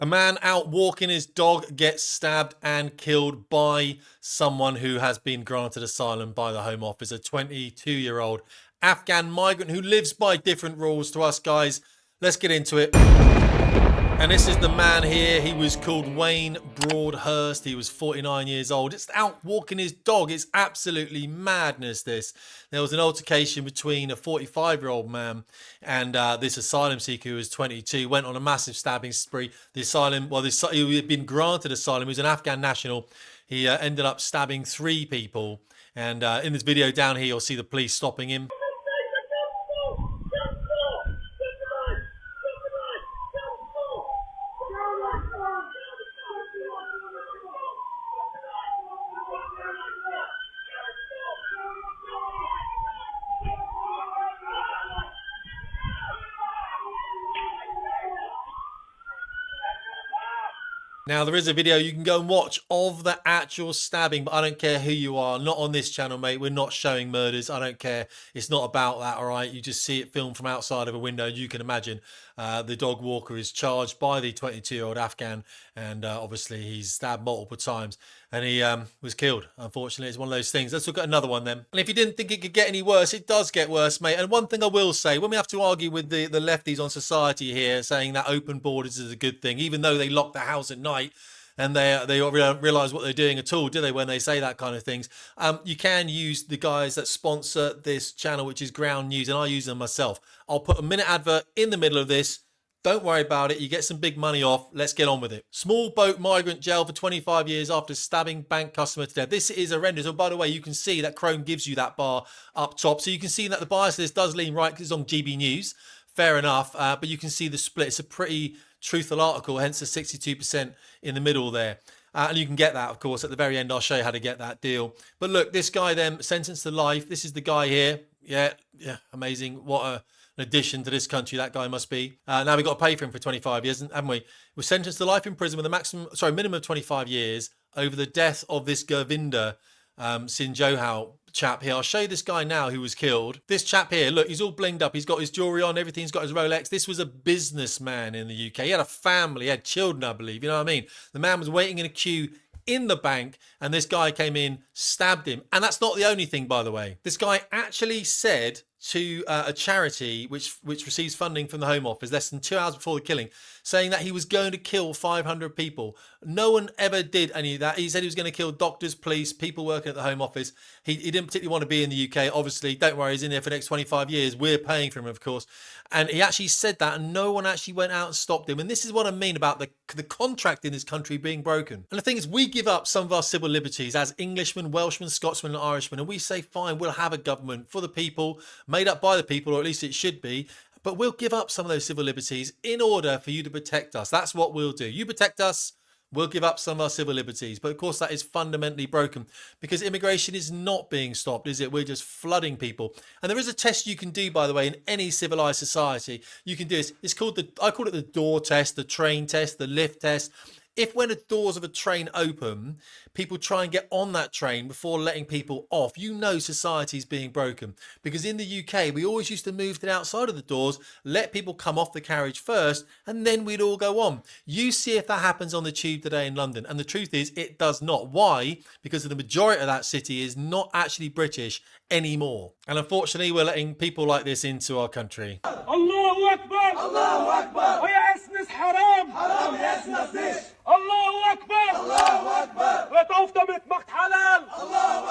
A man out walking his dog gets stabbed and killed by someone who has been granted asylum by the Home Office. A 22-year-old Afghan migrant who lives by different rules to us, guys. Let's get into it. And this is the man here. He was called Wayne Broadhurst. He was 49 years old. It's out walking his dog. It's absolutely madness, this. There was an altercation between a 45-year-old man and this asylum seeker who was 22. Went on a massive stabbing spree. The asylum, well, he had been granted asylum. He was an Afghan national. He ended up stabbing 3 people. And in this video down here, you'll see the police stopping him. Now, there is a video you can go and watch of the actual stabbing, but I don't care who you are. Not on this channel, mate. We're not showing murders. I don't care. It's not about that, all right? You just see it filmed from outside of a window. You can imagine the dog walker is charged by the 22-year-old Afghan, and obviously he's stabbed multiple times, and he was killed. Unfortunately, it's one of those things. Let's look at another one then. And if you didn't think it could get any worse, it does get worse, mate. And one thing I will say, when we have to argue with the lefties on society here, saying that open borders is a good thing, even though they lock the house at night, and they don't realise what they're doing at all, do they, when they say that kind of things? You can use the guys that sponsor this channel, which is Ground News, and I use them myself. I'll put a minute advert in the middle of this. Don't worry about it. You get some big money off. Let's get on with it. Small boat migrant jailed for 25 years after stabbing bank customer to death. This is horrendous. Oh, by the way, you can see that Chrome gives you that bar up top. So you can see that the bias of this does lean right because it's on GB News. Fair enough. But you can see the split. It's a pretty truthful article, hence the 62% in the middle there. And you can get that, of course, at the very end. I'll show you how to get that deal. But look, this guy then sentenced to life. This is the guy here. Yeah, amazing. What an addition to this country that guy must be. Now we've got to pay for him for 25 years, haven't we? We're sentenced to life in prison with a minimum of 25 years over the death of this Gurvinder Singh Johal chap here. I'll show you this guy now who was killed. This chap here, look, he's all blinged up. He's got his jewelry on, everything. He's got his Rolex. This was a businessman in the UK. He had a family, he had children, I believe. You know what I mean? The man was waiting in a queue in the bank, and this guy came in, stabbed him. And that's not the only thing, by the way. This guy actually said to a charity which receives funding from the Home Office less than 2 hours before the killing, saying that he was going to kill 500 people. No one ever did any of that. He said he was going to kill doctors, police, people working at the Home Office. He didn't particularly want to be in the UK. Obviously, don't worry, he's in there for the next 25 years. We're paying for him, of course. And he actually said that, and no one actually went out and stopped him. And this is what I mean about the contract in this country being broken. And the thing is, we give up some of our civil liberties as Englishmen, Welshmen, Scotsmen, and Irishmen, and we say, fine, we'll have a government for the people, made up by the people, or at least it should be. But we'll give up some of those civil liberties in order for you to protect us. That's what we'll do. You protect us, we'll give up some of our civil liberties. But of course, that is fundamentally broken because immigration is not being stopped, is it? We're just flooding people. And there is a test you can do, by the way, in any civilized society. You can do this. It's called I call it the door test, the train test, the lift test. If when the doors of a train open, people try and get on that train before letting people off, you know society is being broken. Because in the UK, we always used to move to the outside of the doors, let people come off the carriage first, and then we'd all go on. You see if that happens on the tube today in London. And the truth is, it does not. Why? Because the majority of that city is not actually British anymore. And unfortunately, we're letting people like this into our country. Allahu Akbar! Allahu Akbar! ويأسنس حرام! حرام يأسنس this! Allahu Akbar! Allahu Akbar!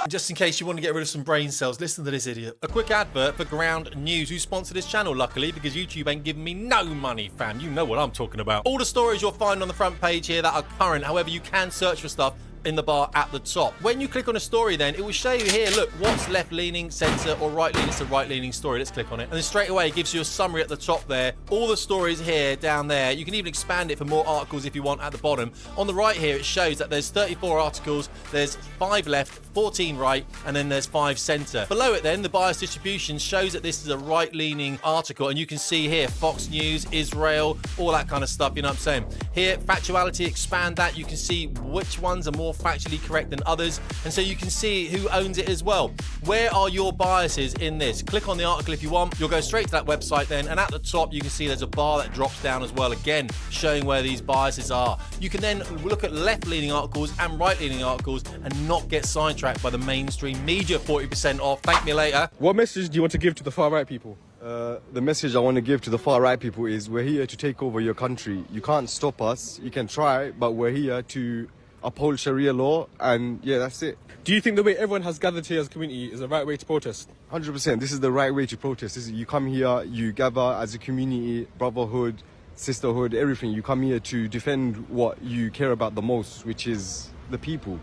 Just in case you want to get rid of some brain cells, listen to this idiot. A quick advert for Ground News, who sponsor this channel, luckily, because YouTube ain't giving me no money, fam. You know what I'm talking about. All the stories you'll find on the front page here that are current. However, you can search for stuff in the bar at the top. When you click on a story, then it will show you here, look, what's left-leaning, centre, or right-leaning. It's a right-leaning story. Let's click on it. And then straight away, it gives you a summary at the top there. All the stories here, down there. You can even expand it for more articles if you want at the bottom. On the right here, it shows that there's 34 articles. There's 5 left, 14 right, and then there's 5 centre. Below it then, the bias distribution shows that this is a right-leaning article. And you can see here, Fox News, Israel, all that kind of stuff, you know what I'm saying? Here, factuality, expand that. You can see which ones are more factually correct than others. And so you can see who owns it as well. Where are your biases in this? Click on the article if you want. You'll go straight to that website then. And at the top, you can see there's a bar that drops down as well, again, showing where these biases are. You can then look at left-leaning articles and right-leaning articles and not get sidetracked by the mainstream media. 40% off. Thank me later. What message do you want to give to the far right people? The message I want to give to the far right people is we're here to take over your country. You can't stop us. You can try, but we're here to uphold Sharia law, and yeah, that's it. Do you think the way everyone has gathered here as a community is the right way to protest? 100%. This is the right way to protest. You come here, you gather as a community, brotherhood, sisterhood, everything. You come here to defend what you care about the most, which is the people.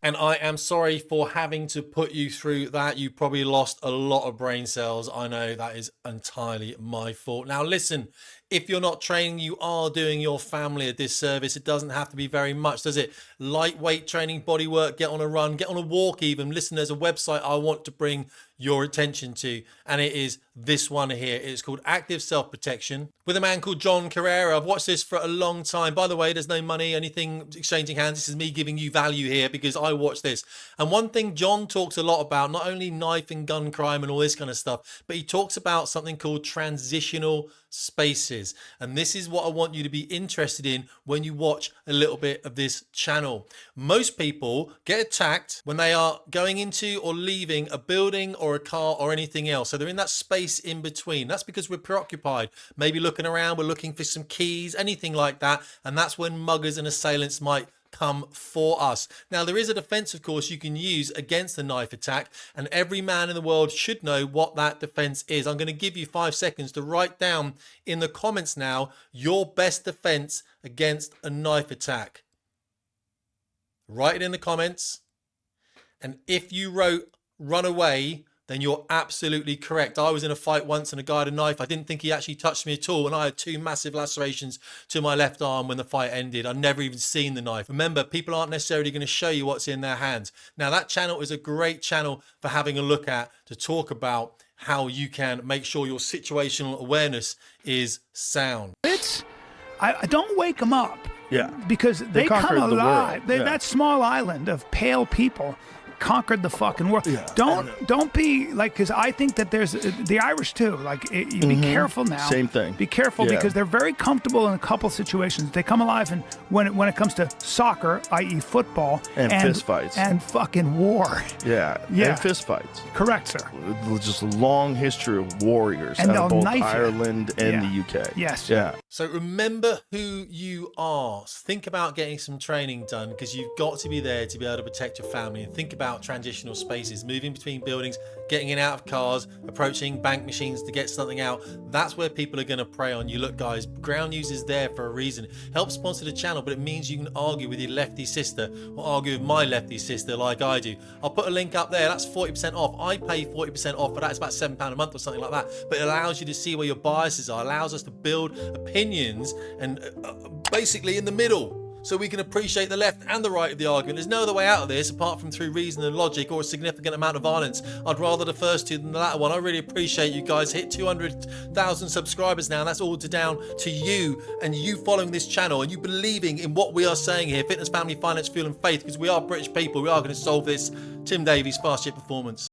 And I am sorry for having to put you through that. You probably lost a lot of brain cells. I know that is entirely my fault. Now listen, if you're not training, you are doing your family a disservice. It doesn't have to be very much, does it? Lightweight training, body work, get on a run, get on a walk even. Listen, there's a website I want to bring your attention to, and it is this one here. It's called Active Self-Protection with a man called John Carrera. I've watched this for a long time. By the way, there's no money, anything exchanging hands. This is me giving you value here because I watch this. And one thing John talks a lot about, not only knife and gun crime and all this kind of stuff, but he talks about something called transitional spaces. And this is what I want you to be interested in when you watch a little bit of this channel. Most people get attacked when they are going into or leaving a building or a car or anything else. So they're in that space in between. That's because we're preoccupied, maybe looking around, we're looking for some keys, anything like that. And that's when muggers and assailants might come for us. Now, there is a defense, of course, you can use against the knife attack, and every man in the world should know what that defense is. I'm going to give you 5 seconds to write down in the comments now your best defense against a knife attack. Write it in the comments. And if you wrote run away, then you're absolutely correct. I was in a fight once and a guy had a knife. I didn't think he actually touched me at all. And I had 2 massive lacerations to my left arm when the fight ended. I'd never even seen the knife. Remember, people aren't necessarily going to show you what's in their hands. Now, that channel is a great channel for having a look at to talk about how you can make sure your situational awareness is sound. I don't wake them up. Yeah. Because they come alive. Yeah. That small island of pale people conquered the fucking world. Yeah. Don't be like, because I think that there's the Irish too. Like, you be careful now. Same thing. Be careful because they're very comfortable in a couple situations. They come alive, and when it comes to soccer, i.e., football, and fist fights and fucking war. Yeah. And fist fights. Correct, sir. Just a long history of warriors and out of both knife Ireland and the UK. Yes. Yeah. So remember who you are. Think about getting some training done, because you've got to be there to be able to protect your family. And think about transitional spaces, moving between buildings, getting in and out of cars, approaching bank machines to get something out. That's where people are going to prey on you. Look, guys, Ground News is there for a reason. Help sponsor the channel, but it means you can argue with your lefty sister or argue with my lefty sister like I do. I'll put a link up there. That's 40% off. I pay 40% off, but that's about £7 a month or something like that. But it allows you to see where your biases are, allows us to build opinions and basically in the middle, so we can appreciate the left and the right of the argument. There's no other way out of this apart from through reason and logic or a significant amount of violence. I'd rather the first two than the latter one. I really appreciate you guys. Hit 200,000 subscribers now. That's all down to you and you following this channel and you believing in what we are saying here. Fitness, family, finance, fuel and faith, because we are British people. We are going to solve this. Tim Davies, Fast Jet Performance.